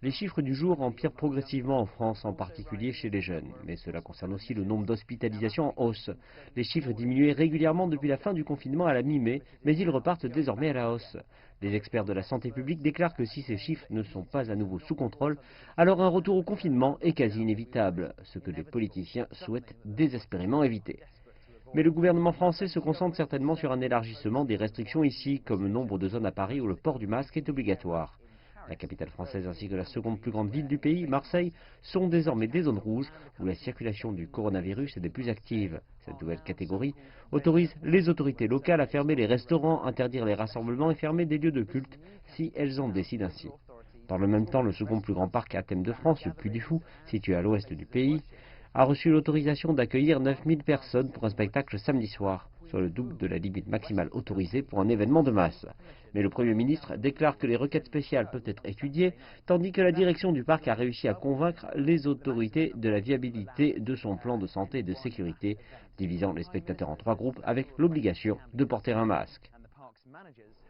Les chiffres du jour empirent progressivement en France, en particulier chez les jeunes. Mais cela concerne aussi le nombre d'hospitalisations en hausse. Les chiffres diminuaient régulièrement depuis la fin du confinement à la mi-mai, mais ils repartent désormais à la hausse. Les experts de la santé publique déclarent que si ces chiffres ne sont pas à nouveau sous contrôle, alors un retour au confinement est quasi inévitable, ce que les politiciens souhaitent désespérément éviter. Mais le gouvernement français se concentre certainement sur un élargissement des restrictions ici, comme nombre de zones à Paris où le port du masque est obligatoire. La capitale française ainsi que la seconde plus grande ville du pays, Marseille, sont désormais des zones rouges où la circulation du coronavirus est des plus active. Cette nouvelle catégorie autorise les autorités locales à fermer les restaurants, interdire les rassemblements et fermer des lieux de culte si elles en décident ainsi. Dans le même temps, le second plus grand parc à thème de France, le Puy du Fou, situé à l'ouest du pays, a reçu l'autorisation d'accueillir 9000 personnes pour un spectacle samedi soir, soit le double de la limite maximale autorisée pour un événement de masse. Mais le Premier ministre déclare que les requêtes spéciales peuvent être étudiées, tandis que la direction du parc a réussi à convaincre les autorités de la viabilité de son plan de santé et de sécurité, divisant les spectateurs en 3 groupes avec l'obligation de porter un masque.